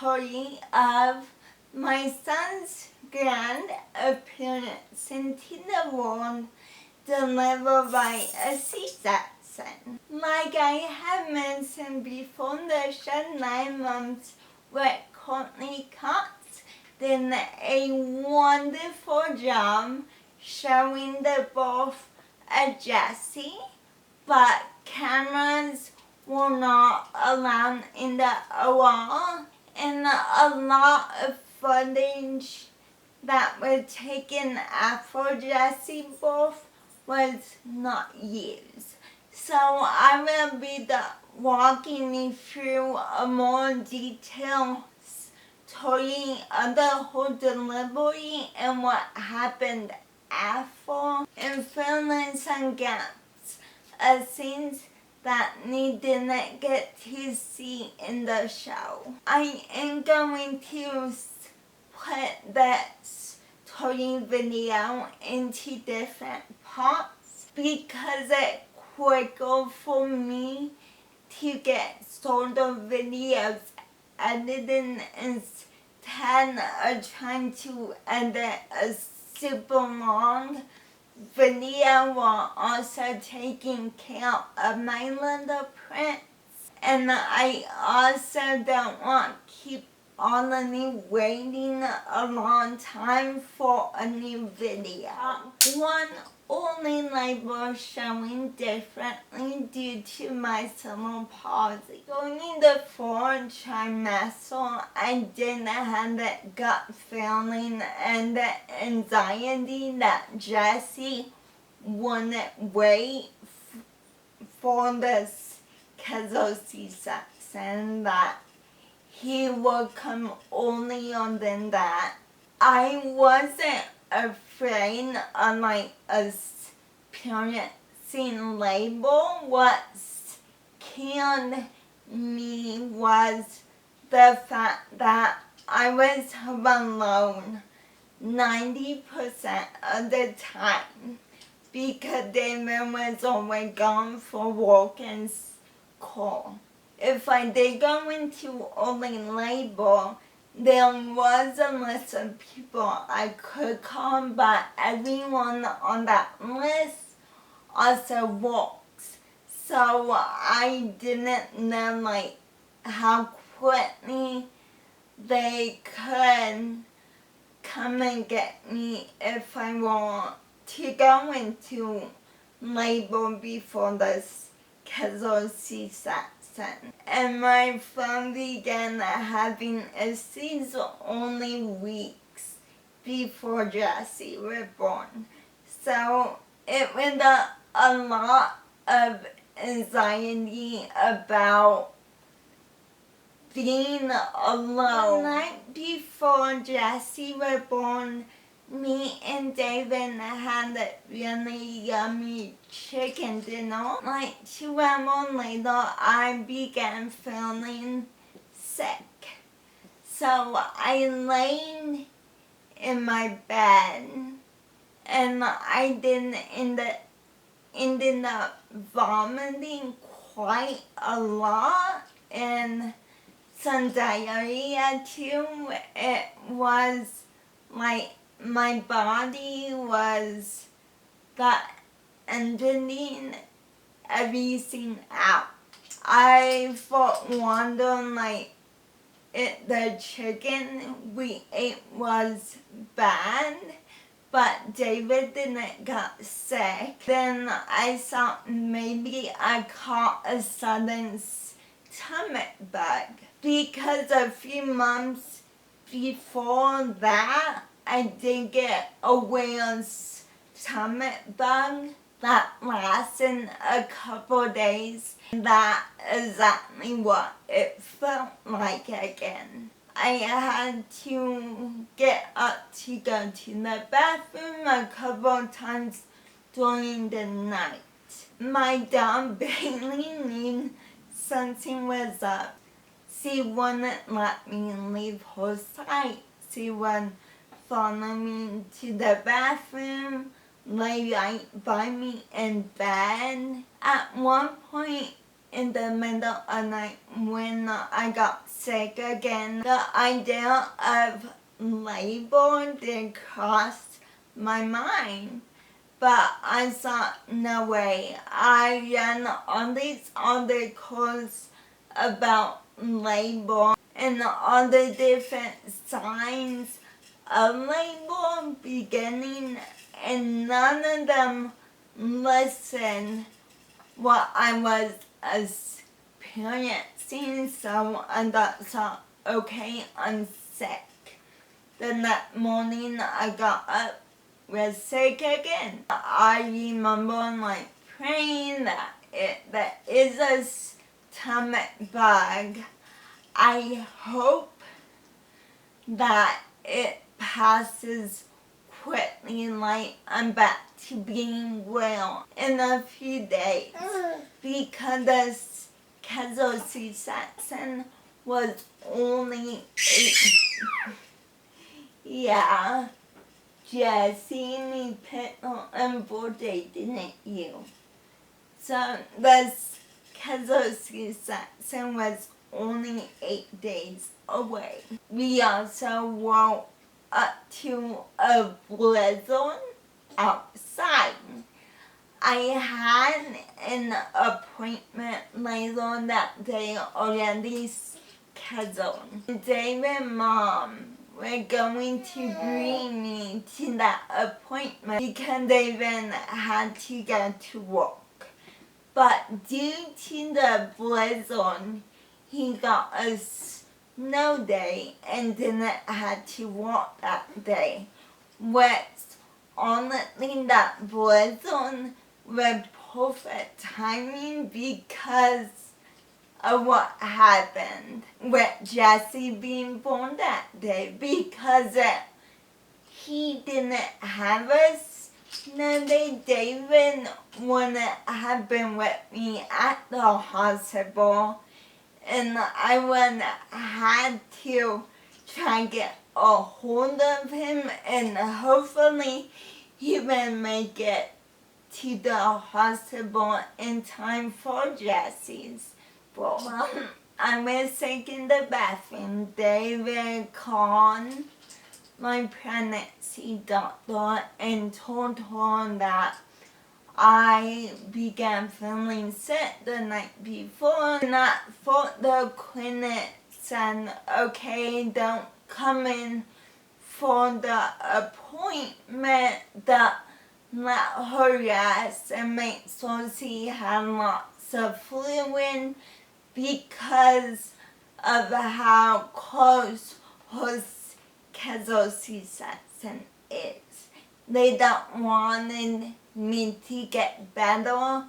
story of my son's grand appearance into the world delivered by a C-section. Like I had mentioned before, the show 9 months with Courtney Cox did a wonderful job showing the birth of Jessie, but cameras were not allowed in the OR, and a lot of footage that was taken after Jessie birth was not used. So I will be walking you through a more detailed story of the whole delivery and what happened after, and fill in some gaps of scenes that we didn't get to see in the show. I am going to put that story video into different parts because it's quicker for me to get sort of videos edited instead of trying to edit a super long video while also taking care of my little prince. And I also don't want to keep all of you waiting a long time for a new video. One only label showing differently due to my cerebral palsy. During the fourth trimester, I didn't have that gut feeling and the anxiety that Jessie wouldn't wait for this scheduled C-section, that he would come earlier than that. I wasn't afraid of experiencing labor. What scared me was the fact that I was home alone 90% of the time because David was always gone for work and school. If I did go into early labor, there was a list of people I could call, but everyone on that list also works. So I didn't know how quickly they could come and get me if I were to go into labor before the scheduled C-section. And my son began having a seizure only weeks before Jessie was born. So it was a lot of anxiety about being alone. The night before Jessie was born, me and David had a really yummy chicken dinner. 2 hours later, I began feeling sick. So I lay in my bed and I ended up vomiting quite a lot and some diarrhea too. It was my body was ending everything out. I wondered the chicken we ate was bad, but David didn't get sick. Then I thought maybe I caught a sudden stomach bug because a few months before that I did get a weird stomach bug that lasted a couple days. That's exactly what it felt like again. I had to get up to go to the bathroom a couple times during the night. My dog Bailey knew something was up. She wouldn't let me leave her sight. She would follow me to the bathroom, lay right by me in bed. At one point in the middle of the night when I got sick again. The idea of labor did cross my mind, but I thought, no way. I ran all these articles about labor and all the different signs of labor beginning, and none of them listed what I was experiencing, so I thought, okay, I'm sick. The next morning I got up, was sick again. I remember praying that that is a stomach bug. I hope that it passes quickly, I'm back to being well in a few days, because the scheduled C-section was only 8. Yeah, Jesse, you picked on birthday, didn't you? So the scheduled C-section was only 8 days away. We also woke up to a blizzard outside. I had an appointment later that day already scheduled. David and Mom were going to bring me to that appointment because David had to go to work. But due to the blizzard, he got a snow day and didn't have to work that day. Which, honestly, that blizzard was perfect timing because of what happened with Jesse being born that day, because he didn't have a snow day. David wouldn't have been with me at the hospital, and I would have to try and get a hold of him, and hopefully he will make it to the hospital in time for Jesse's birth. I was sick in the bathroom. David called my pregnancy doctor and told her that I began feeling sick the night before, and that for the clinic said, okay, don't come in for the appointment, that let her rest and make sure she had lots of fluid because of how close her scheduled C-section is. They don't want me to get better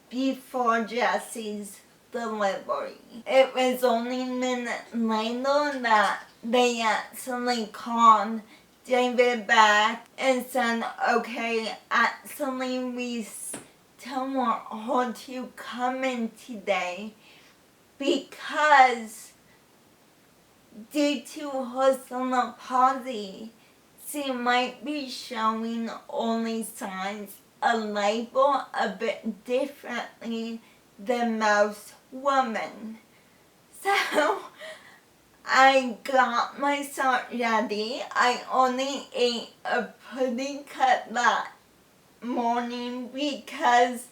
before Jesse's delivery. It was only minutes later that they actually called David back and said, okay, actually we still want her to come in today because due to her cerebral palsy, she might be showing early signs of labor a bit differently than most women. So I got myself ready. I only ate a pudding cup that morning because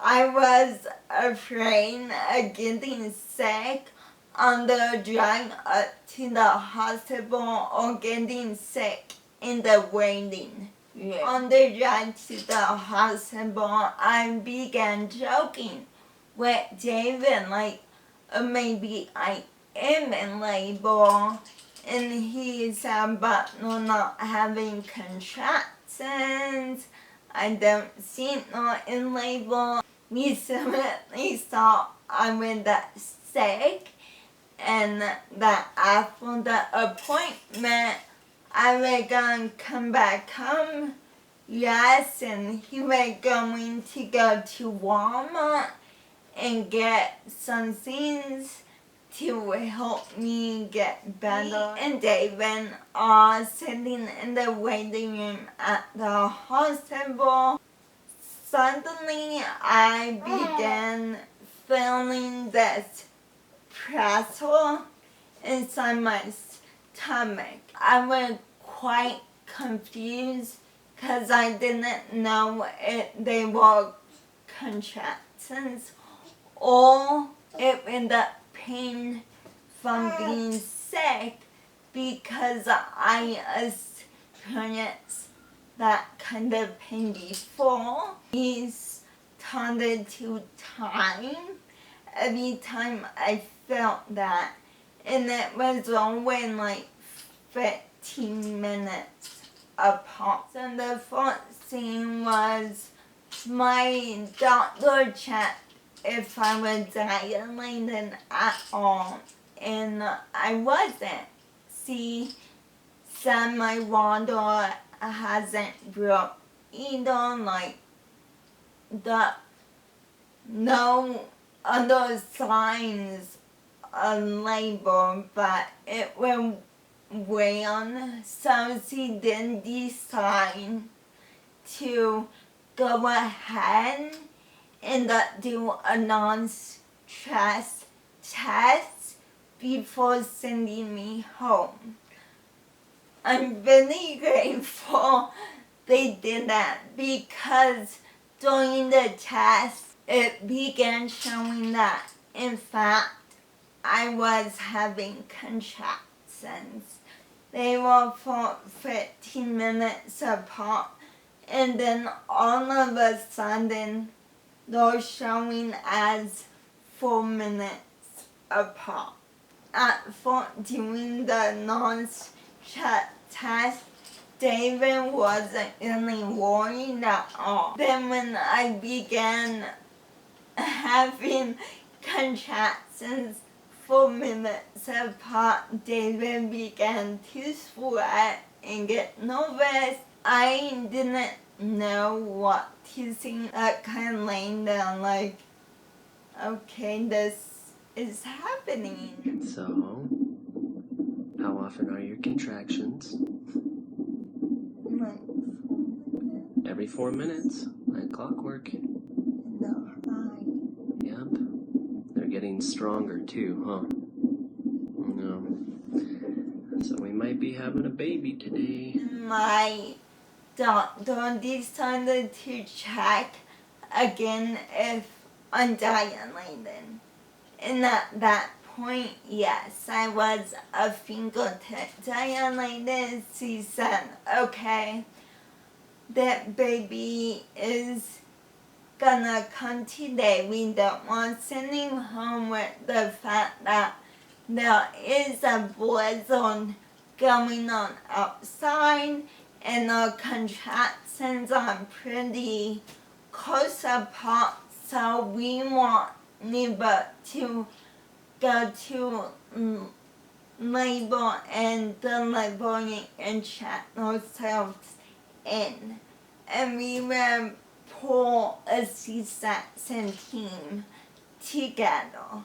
I was afraid of getting sick on the drive up to the hospital or getting sick in the waiting room. On the drive to the hospital, I began joking with David maybe I am in labor, and he said, but no, not having contractions. I don't see not in labor. We certainly thought I was that sick, and that after the appointment, I was going to come back home. Yes, and he was going to go to Walmart and get some things to help me get better. And David are sitting in the waiting room at the hospital. Suddenly I began feeling this pressure inside my stomach. I was quite confused because I didn't know if they were contractions or it was the pain from being sick, because I experienced that kind of pain before. It started to time every time I felt that, and it was always like 15 minutes apart. So the first thing was my doctor checked if I was dilated at all, and I wasn't. She said my water hasn't broke either, like no other signs of labor, but it was weird, so she did decide to go ahead and do a non-stress test before sending me home. I'm really grateful they did that, because during the test it began showing that, in fact, I was having contractions. They were for 15 minutes apart, and then all of a sudden they're showing as 4 minutes apart. At first, doing the non-stress test, David wasn't really worried at all. Then when I began having contractions 4 minutes apart, David began to sweat and get nervous. I didn't know what to think. I kind of laying down like, okay, this is happening. So, how often are your contractions? Like 4 minutes. Every 4 minutes, like clockwork. No, Yep. They're getting stronger too, huh? No. So we might be having a baby today. my doctor decided to check again if I'm dilated. And at that point, yes, I was a fingertip dilated. She said, okay, that baby is gonna come today. We don't want sending home with the fact that there is a blizzard going on outside, and the contractions are pretty close apart, so we want neither to go to labor and delivery and check ourselves in. And we will pull a C-section team together.